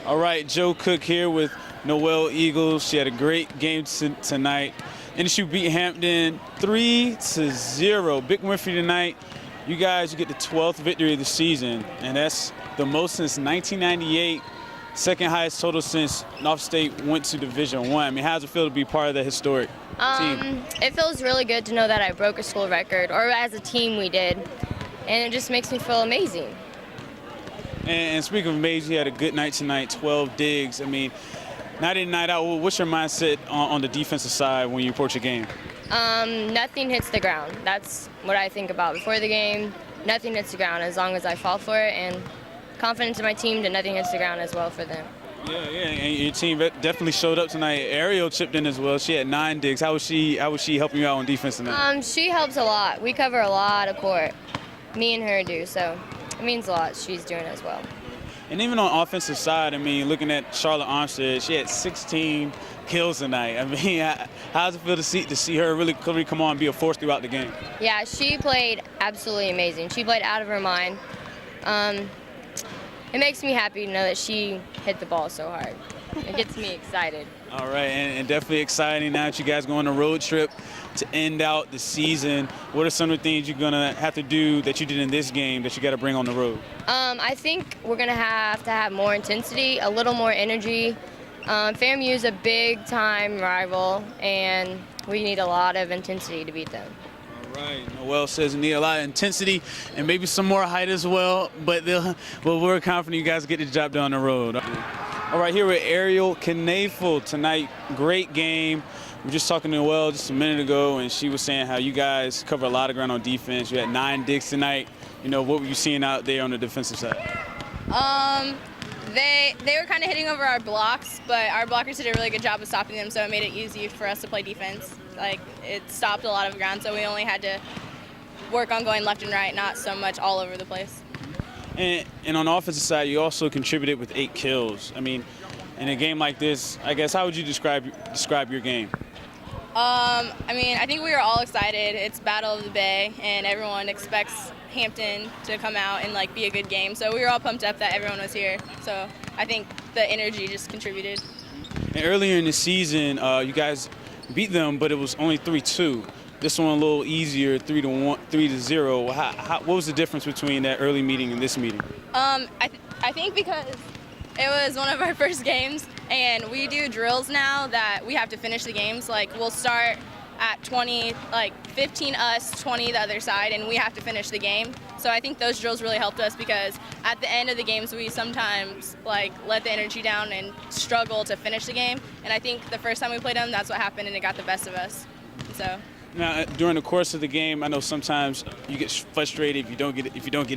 All right, Joe Cook here with Noel Eagles. She had a great game tonight. NSU beat Hampton 3-0. Big win for you tonight. You guys, you get the 12th victory of the season, and that's the most since 1998. Second highest total since Norfolk State went to Division I. I mean, how does it feel to be part of that historic team? It feels really good to know that I broke a school record, or as a team we did, and it just makes me feel amazing. And speaking of amazing, you had a good night tonight, 12 digs. I mean, night in, night out, what's your mindset on the defensive side when you approach a game? Nothing hits the ground. That's what I think about before the game. Nothing hits the ground as long as I fall for it, and confidence in my team that nothing hits the ground as well for them. Yeah, and your team definitely showed up tonight. Ariel chipped in as well. She had 9 digs. How was she helping you out on defense tonight? She helps a lot. We cover a lot of court. Me and her do, so it means a lot. She's doing as well. And even on offensive side, I mean, looking at Charlotte Armstead, she had 16 kills tonight. I mean, how does it feel to see her really come on and be a force throughout the game? Yeah, she played absolutely amazing. She played out of her mind. It makes me happy to know that she hit the ball so hard. It gets me excited. All right, and definitely exciting now that you guys go on a road trip to end out the season. What are some of the things you're going to have to do that you did in this game that you got to bring on the road? I think we're going to have more intensity, a little more energy. FAMU is a big-time rival, and we need a lot of intensity to beat them. All right, Noel says we need a lot of intensity and maybe some more height as well, but we're confident you guys get the job done on the road. All right, here with Ariel Candee tonight. Great game. We were just talking to Noel just a minute ago, and she was saying how you guys cover a lot of ground on defense. You had 9 digs tonight. You know, what were you seeing out there on the defensive side? They were kind of hitting over our blocks, but our blockers did a really good job of stopping them, so it made it easy for us to play defense. Like, it stopped a lot of ground, so we only had to work on going left and right, not so much all over the place. And on the offensive side, you also contributed with 8 kills. I mean, in a game like this, I guess, how would you describe your game? I mean, I think we were all excited. It's Battle of the Bay, and everyone expects Hampton to come out and be a good game. So we were all pumped up that everyone was here. So I think the energy just contributed. And earlier in the season, you guys beat them, but it was only 3-2. This one a little easier, 3-0. What was the difference between that early meeting and this meeting? I think because it was one of our first games, and we do drills now that we have to finish the games. Like, we'll start at 20, 15 us, 20 the other side, and we have to finish the game. So I think those drills really helped us because at the end of the games, we sometimes let the energy down and struggle to finish the game. And I think the first time we played them, that's what happened, and it got the best of us. So. Now, during the course of the game, I know sometimes you get frustrated if you don't get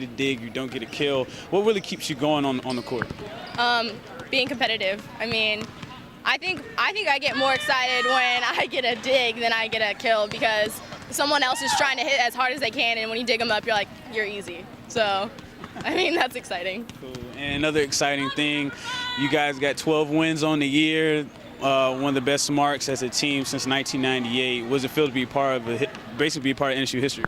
a dig, you don't get a kill. What really keeps you going on the court? Being competitive. I mean, I think I get more excited when I get a dig than I get a kill because someone else is trying to hit as hard as they can, and when you dig them up, you're easy. So, I mean, that's exciting. Cool. And another exciting thing, you guys got 12 wins on the year. One of the best marks as a team since 1998. What does it feel to be basically be part of NSU history?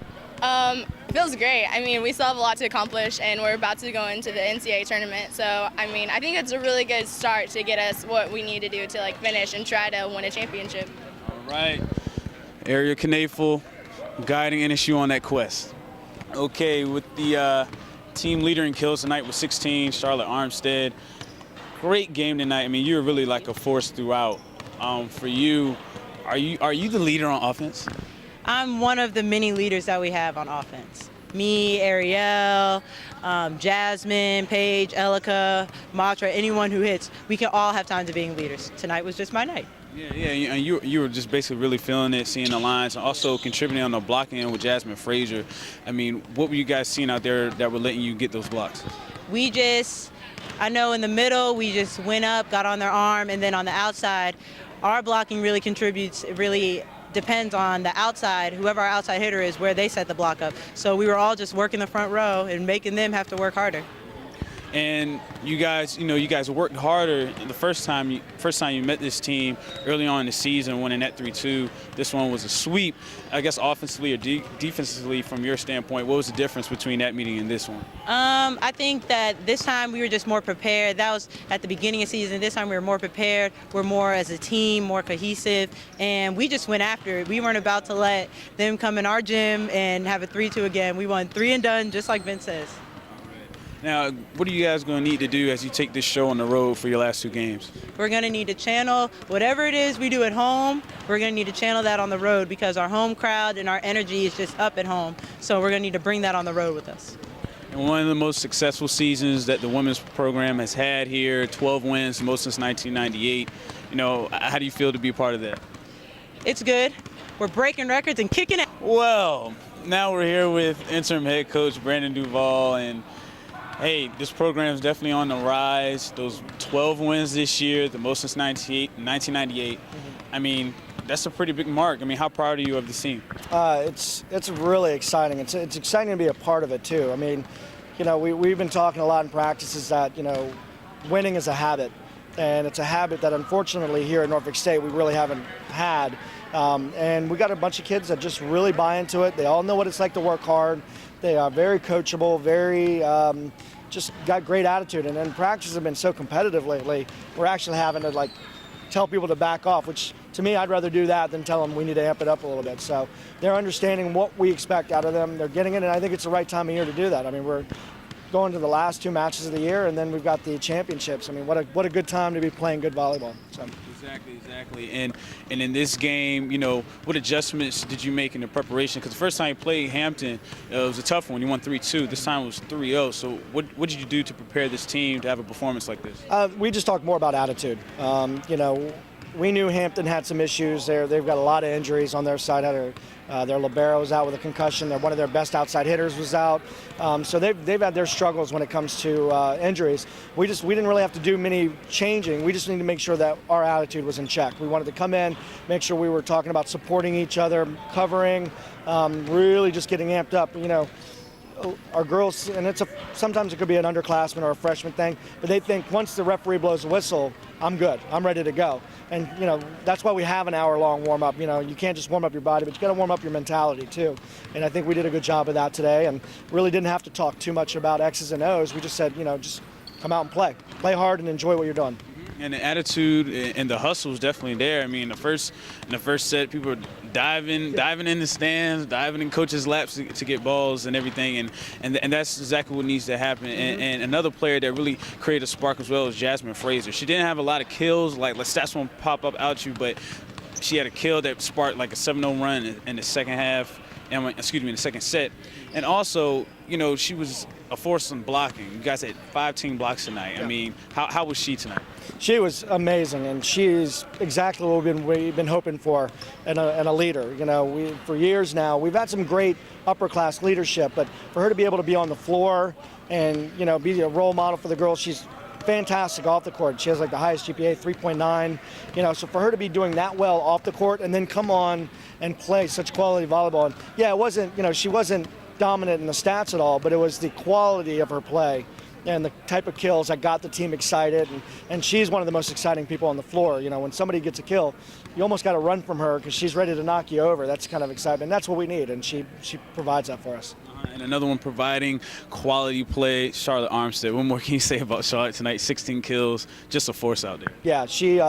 Feels great. I mean, we still have a lot to accomplish, and we're about to go into the NCAA tournament. So, I mean, I think it's a really good start to get us what we need to do to finish and try to win a championship. All right, Ariel Candee guiding NSU on that quest. Okay, with the team leader in kills tonight with 16, Charlotte Armstead. Great game tonight. I mean, you were really like a force throughout. For you, are you the leader on offense? I'm one of the many leaders that we have on offense. Me, Ariel, Jasmine, Paige, Elika, Matra, anyone who hits, we can all have time to being leaders. Tonight was just my night. Yeah, and you were just basically really feeling it, seeing the lines, and also contributing on the blocking end with Jasmine Frazier. I mean, what were you guys seeing out there that were letting you get those blocks? I know in the middle, we just went up, got on their arm, and then on the outside, our blocking really contributes. It really depends on the outside, whoever our outside hitter is, where they set the block up. So we were all just working the front row and making them have to work harder. And you guys worked harder the first time you met this team early on in the season, winning that 3-2. This one was a sweep. I guess offensively or defensively, from your standpoint, what was the difference between that meeting and this one? I think that this time we were just more prepared. That was at the beginning of the season. This time we were more prepared. We're more as a team, more cohesive, and we just went after it. We weren't about to let them come in our gym and have a 3-2 again. We won 3 and done, just like Vince says. Now, what are you guys going to need to do as you take this show on the road for your last 2 games? We're going to need to channel whatever it is we do at home. We're going to need to channel that on the road because our home crowd and our energy is just up at home. So we're going to need to bring that on the road with us. And one of the most successful seasons that the women's program has had here, 12 wins, the most since 1998. How do you feel to be a part of that? It's good. We're breaking records and kicking it. Well, now we're here with interim head coach Brandon Duvall, and hey, this program is definitely on the rise. Those 12 wins this year, the most since 1998. I mean, that's a pretty big mark. I mean, how proud are you of the team? It's really exciting. It's exciting to be a part of it too. I mean, we've been talking a lot in practices that winning is a habit, and it's a habit that unfortunately here at Norfolk State we really haven't had. And we got a bunch of kids that just really buy into it. They all know what it's like to work hard. They are very coachable, very just got great attitude. And then practices have been so competitive lately, we're actually having to tell people to back off, which to me, I'd rather do that than tell them we need to amp it up a little bit. So they're understanding what we expect out of them. They're getting it, and I think it's the right time of year to do that. I mean, we're going to the last 2 matches of the year, and then we've got the championships. I mean, what a good time to be playing good volleyball. So. Exactly. And in this game, what adjustments did you make in the preparation? Because the first time you played Hampton, it was a tough one. You won 3-2. This time it was 3-0. So what did you do to prepare this team to have a performance like this? We just talked more about attitude. We knew Hampton had some issues there. They've got a lot of injuries on their side. Their libero was out with a concussion. One of their best outside hitters was out. So they've had their struggles when it comes to injuries. We didn't really have to do many changing. We just needed to make sure that our attitude was in check. We wanted to come in, make sure we were talking about supporting each other, covering, really just getting amped up. Our girls, and sometimes it could be an underclassman or a freshman thing, but they think once the referee blows a whistle, I'm good, I'm ready to go. And that's why we have an hour-long warm-up. You can't just warm up your body, but you got to warm up your mentality too. And I think we did a good job of that today, and really didn't have to talk too much about X's and O's. We just said, just come out and play hard, and enjoy what you're doing. And the attitude and the hustle is definitely there. I mean, in the first set, people were diving in the stands, diving in coaches' laps to get balls and everything, and that's exactly what needs to happen. And another player that really created a spark as well is Jasmine Fraser. She didn't have a lot of kills, like stats won't pop up out you, but she had a kill that sparked like a 7-0 run in the second half. In the second set. And also, she was a force in blocking. You guys had 5 team blocks tonight. Yeah. I mean, how was she tonight? She was amazing, and she's exactly what we've been hoping for in a leader. For years now, we've had some great upper-class leadership, but for her to be able to be on the floor and, be a role model for the girls, she's fantastic off the court. She has the highest GPA, 3.9. So for her to be doing that well off the court and then come on and play such quality volleyball. And yeah, it wasn't, she wasn't dominant in the stats at all, but it was the quality of her play and the type of kills that got the team excited. And she's one of the most exciting people on the floor. When somebody gets a kill, you almost got to run from her because she's ready to knock you over. That's kind of excitement. That's what we need, and she provides that for us. And another one providing quality play, Charlotte Armstead. What more can you say about Charlotte tonight? 16 kills, just a force out there. Yeah, she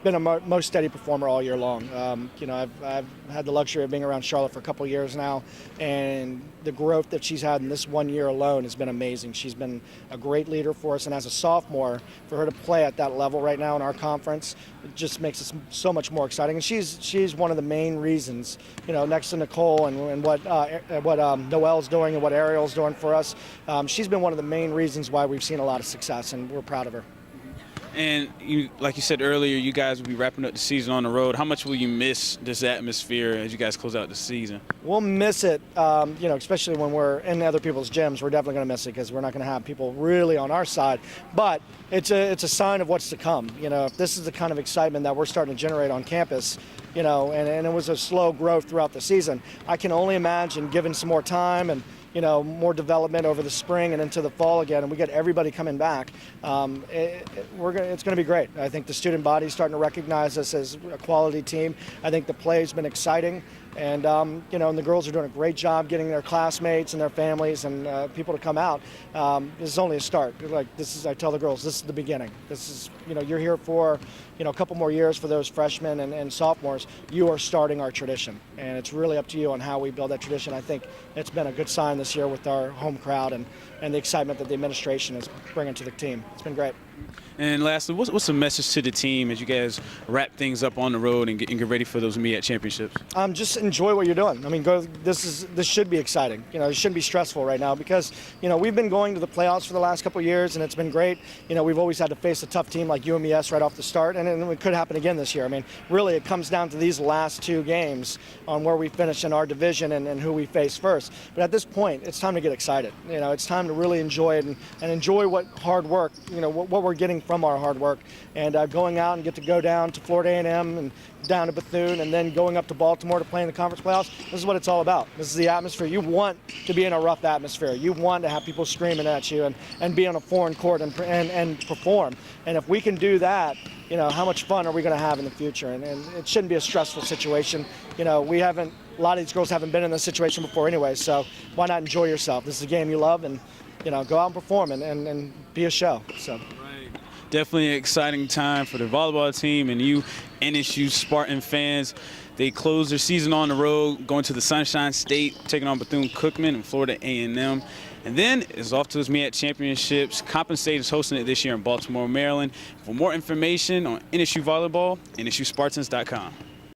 been a most steady performer all year long. I've had the luxury of being around Charlotte for a couple of years now, and the growth that she's had in this 1 year alone has been amazing. She's been a great leader for us, and as a sophomore, for her to play at that level right now in our conference, it just makes it so much more exciting. And she's one of the main reasons, next to Nicole and what Noelle's doing and what Ariel's doing for us. She's been one of the main reasons why we've seen a lot of success, and we're proud of her. And like you said earlier, you guys will be wrapping up the season on the road. How much will you miss this atmosphere as you guys close out the season? We'll miss it, especially when we're in other people's gyms. We're definitely going to miss it because we're not going to have people really on our side. But it's a sign of what's to come. If this is the kind of excitement that we're starting to generate on campus, and it was a slow growth throughout the season, I can only imagine, given some more time and more development over the spring and into the fall again, and we get everybody coming back, it's going to be great. I think the student body's starting to recognize us as a quality team. I think the play's been exciting. And, and the girls are doing a great job getting their classmates and their families and people to come out. This is only a start. I tell the girls, this is the beginning. This is, you're here for, a couple more years for those freshmen and sophomores. You are starting our tradition. And it's really up to you on how we build that tradition. I think it's been a good sign this year with our home crowd and the excitement that the administration is bringing to the team. It's been great. And lastly, what's the message to the team as you guys wrap things up on the road and get ready for those MEAC championships? Just enjoy what you're doing. I mean, this should be exciting. It shouldn't be stressful right now because, we've been going to the playoffs for the last couple of years and it's been great. We've always had to face a tough team like UMES right off the start, and it could happen again this year. I mean, really, it comes down to these last 2 games on where we finish in our division and who we face first. But at this point, it's time to get excited. It's time to really enjoy it and enjoy what hard work, what we're getting from our hard work, and going out and get to go down to Florida A&M and down to Bethune and then going up to Baltimore to play in the conference playoffs. This is what it's all about. This is the atmosphere. You want to be in a rough atmosphere. You want to have people screaming at you and be on a foreign court and perform. And if we can do that, how much fun are we going to have in the future? And it shouldn't be a stressful situation. A lot of these girls haven't been in this situation before anyway, so why not enjoy yourself? This is a game you love, and go out and perform and be a show. So. Definitely an exciting time for the volleyball team and you NSU Spartan fans. They close their season on the road, going to the Sunshine State, taking on Bethune-Cookman and Florida A&M. And then it's off to its MEAC championships. Hampton State is hosting it this year in Baltimore, Maryland. For more information on NSU volleyball, NSUSpartans.com.